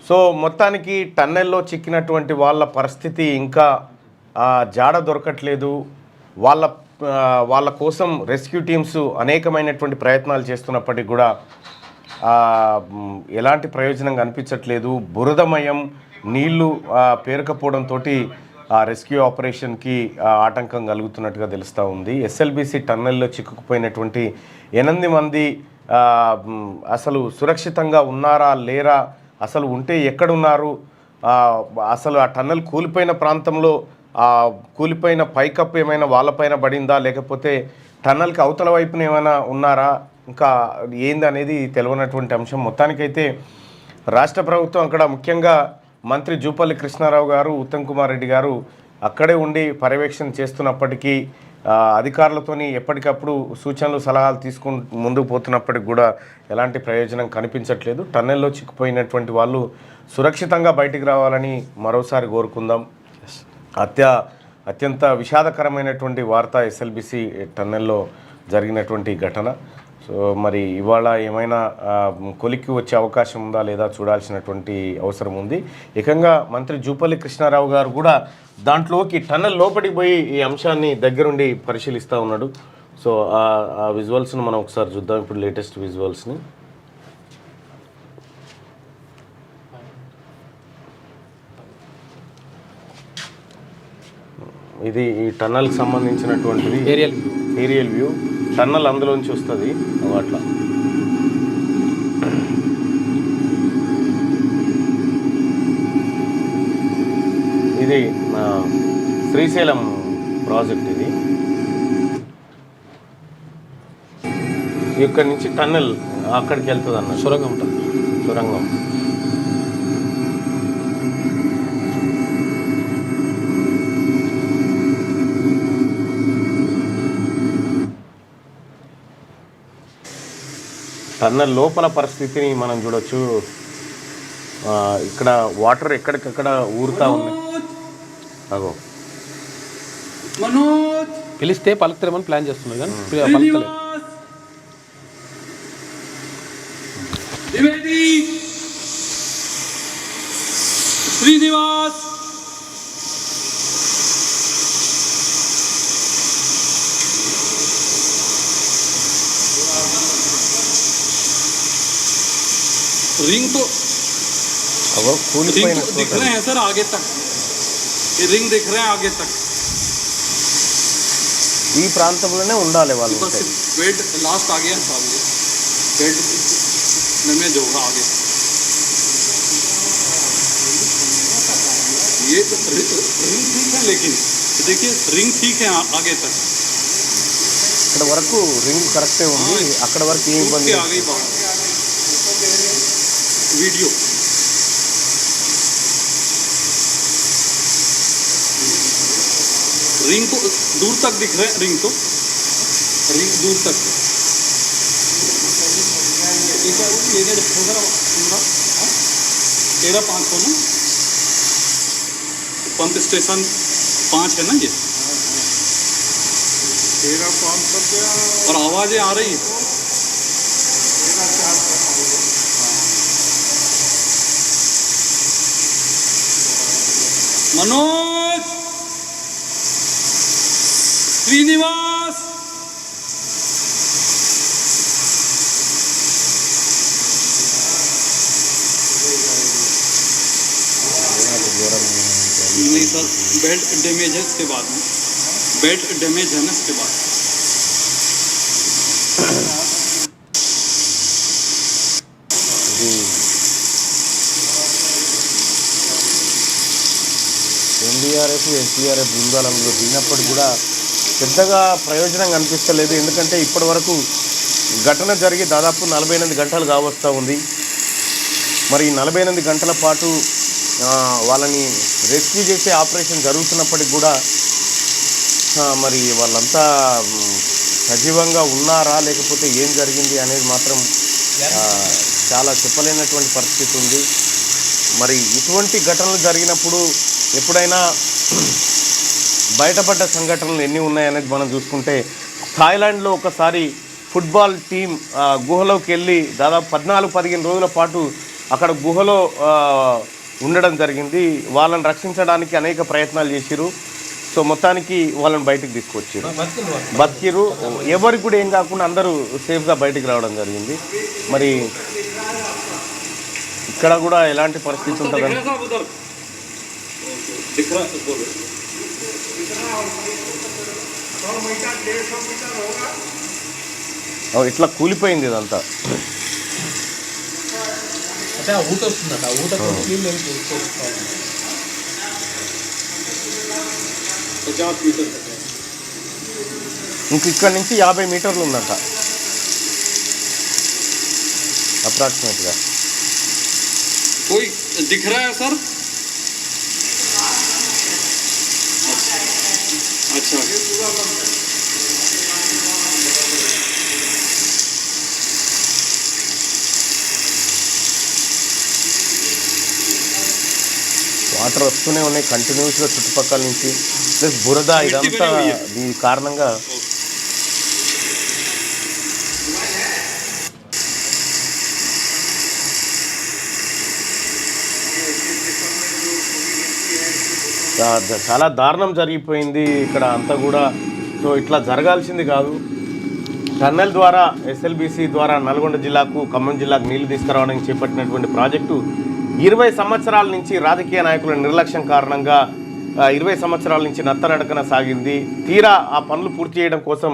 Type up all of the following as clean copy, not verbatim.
So మొత్తానికి టన్నెల్లో చిక్కినటువంటి వాళ్ళ పరిస్థితి ఇంకా జాడ దొరకట్లేదు. వాళ్ళ వాళ్ళ కోసం రెస్క్యూ టీమ్స్ అనేకమైనటువంటి ప్రయత్నాలు చేస్తున్నప్పటికీ కూడా ఎలాంటి ప్రయోజనం కనిపించట్లేదు. బురదమయం నీళ్లు పేరుకపోవడంతో రెస్క్యూ ఆపరేషన్కి ఆటంకం కలుగుతున్నట్టుగా తెలుస్తూ ఉంది. ఎస్ఎల్బిసి టన్నెల్లో చిక్కుకుపోయినటువంటి 8 మంది అసలు సురక్షితంగా ఉన్నారా లేరా, అసలు ఉంటే ఎక్కడున్నారు, అసలు ఆ టన్నెల్ కూలిపోయిన ప్రాంతంలో కూలిపోయిన పైకప్పు ఏమైనా వాళ్ళపైన పడిందా, లేకపోతే టన్నెల్కి అవతల వైపున ఏమైనా ఉన్నారా, ఇంకా ఏంది అనేది తెలియనటువంటి అంశం. మొత్తానికైతే రాష్ట్ర ప్రభుత్వం అక్కడ ముఖ్యంగా మంత్రి జూపల్లి కృష్ణారావు గారు, ఉత్తమ్ కుమార్ రెడ్డి గారు అక్కడే ఉండి పర్యవేక్షణ చేస్తున్నప్పటికీ అధికారులతోని ఎప్పటికప్పుడు సూచనలు సలహాలు తీసుకుని ముందుకు పోతున్నప్పటికి కూడా ఎలాంటి ప్రయోజనం కనిపించట్లేదు. టన్నెల్లో చిక్కుపోయినటువంటి వాళ్ళు సురక్షితంగా బయటికి రావాలని మరోసారి కోరుకుందాం. అత్యంత విషాదకరమైనటువంటి వార్త ఎస్ఎల్బిసి టన్నెల్లో జరిగినటువంటి ఘటన. సో మరి ఇవాళ ఏమైనా కొలిక్కి వచ్చే అవకాశం ఉందా లేదా చూడాల్సినటువంటి అవసరం ఉంది. ఏకంగా మంత్రి జూపల్లి కృష్ణారావు గారు కూడా దాంట్లోకి టన్నెల్ లోపలికి పోయి ఈ అంశాన్ని దగ్గరుండి పరిశీలిస్తూ ఉన్నాడు. సో ఆ విజువల్స్ని మనం ఒకసారి చూద్దాం. ఇప్పుడు లేటెస్ట్ విజువల్స్ని ఇది ఈ టన్నెల్కి సంబంధించినటువంటిది ఏరియల్ వ్యూ. టన్నెల్ అందులోంచి వస్తుంది అట్లా. ఇది శ్రీశైలం ప్రాజెక్ట్. ఇది ఇక్కడి నుంచి టన్నెల్ అక్కడికి వెళ్తుంది అన్న, సొరంగం ఉంటుంది. సొరంగం టన్నెల్ లోపల పరిస్థితిని మనం చూడొచ్చు. ఇక్కడ వాటర్ ఎక్కడికక్కడ ఊరుతా ఉన్నాయి. అగో పిలిస్తే పలుకుతారేమని ప్లాన్ చేస్తున్నారు కానీ పలుకుతలేదు. శ్రీనివాస్ रिंग तो रिंग दिख रहे हैं सर आगे तक, ये रिंग दिख रहे हैं आगे तक. ఈ ప్రాంతంలోనే ఉండాలి వాళ్ళు. बेड लास्ट आ गया सामने, बेड डैमेज होगा आगे. ये रिंग ठीक है, लेकिन देखिए रिंग ठीक है आगे तक. ఇక్కడ వరకు రింగ్ కరెక్టే ఉంది, అక్కడ వరకు ఏం ఇబ్బంది. आगे बात वीडियो रिंग को दूर तक दिख रहे हैं, रिंग तो रिंग दूर तक. 13,500 ना पंप स्टेशन 5 है ना ये 13,500 और आवाज़ें आ रही है. मनोज श्रीनिवास नहीं सर, बेल्ट डैमेज है इसके बाद में, बेल्ट डैमेज है ना इसके बाद. ఎన్డీఆర్ఎఫ్ ఎస్డీఆర్ఎఫ్ బృందాలు అందులో దిగినప్పటికీ కూడా పెద్దగా ప్రయోజనం కనిపిస్తలేదు. ఎందుకంటే ఇప్పటి వరకు ఘటన జరిగి దాదాపు 48 గంటలు కావస్తూ ఉంది. మరి 48 గంటల పాటు వాళ్ళని రెస్క్యూ చేసే ఆపరేషన్ జరుగుతున్నప్పటికి కూడా మరి వాళ్ళంతా సజీవంగా ఉన్నారా లేకపోతే ఏం జరిగింది అనేది మాత్రం చాలా చెప్పలేనటువంటి పరిస్థితి ఉంది. మరి ఇటువంటి ఘటనలు జరిగినప్పుడు ఎప్పుడైనా బయటపడ్డ సంఘటనలు ఎన్ని ఉన్నాయనేది మనం చూసుకుంటే, థాయిలాండ్లో ఒకసారి ఫుట్బాల్ టీం గుహలోకి వెళ్ళి దాదాపు 14-15 రోజుల పాటు అక్కడ గుహలో ఉండడం జరిగింది. వాళ్ళని రక్షించడానికి అనేక ప్రయత్నాలు చేసిరు. సో మొత్తానికి వాళ్ళని బయటకు తీసుకొచ్చారు, బతికిరు. ఎవరికి కూడా ఏం కాకుండా అందరూ సేఫ్గా బయటికి రావడం జరిగింది. మరి ఇక్కడ కూడా ఎలాంటి పరిస్థితి ఉంటుందని ఇట్లా కూలిపోయింది ఇదంతా. అంటే ఊట వస్తుందట, ఊట ఇంక ఇక్కడ నుంచి 50 మీటర్లు ఉందంట అప్రాక్సిమేట్గా. कोई दिख रहा है सर? अच्छा వాటర్ వస్తూనే ఉన్నాయి కంటిన్యూస్గా చుట్టుపక్కల నుంచి. ప్లస్ బురద ఇదంతా దీని కారణంగా చాలా దారుణం జరిగిపోయింది ఇక్కడ అంతా కూడా. సో ఇట్లా జరగాల్సింది కాదు. టన్నెల్ ద్వారా ఎస్ఎల్బిసి ద్వారా నల్గొండ జిల్లాకు, ఖమ్మం జిల్లాకు నీళ్లు తీసుకురావడానికి చేపట్టినటువంటి ప్రాజెక్టు 20 సంవత్సరాల నుంచి రాజకీయ నాయకుల నిర్లక్ష్యం కారణంగా 20 సంవత్సరాల నుంచి నత్తనడకన సాగింది. తీరా ఆ పనులు పూర్తి చేయడం కోసం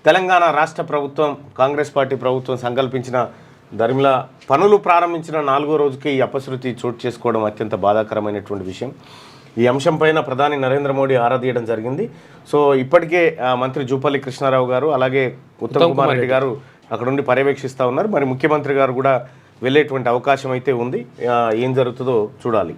తెలంగాణ రాష్ట్ర ప్రభుత్వం, కాంగ్రెస్ పార్టీ ప్రభుత్వం సంకల్పించిన దరిమిలా పనులు ప్రారంభించిన 4వ రోజుకి ఈ అపశృతి చోటు చేసుకోవడం అత్యంత బాధాకరమైనటువంటి విషయం. ఈ అంశంపైన ప్రధాని నరేంద్ర మోడీ ఆరా తీయడం జరిగింది. సో ఇప్పటికే మంత్రి జూపల్లి కృష్ణారావు గారు అలాగే ఉత్తమ్ కుమార్ రెడ్డి గారు అక్కడ నుండి పర్యవేక్షిస్తూ ఉన్నారు. మరి ముఖ్యమంత్రి గారు కూడా వెళ్ళేటువంటి అవకాశం అయితే ఉంది. ఏం జరుగుతుందో చూడాలి.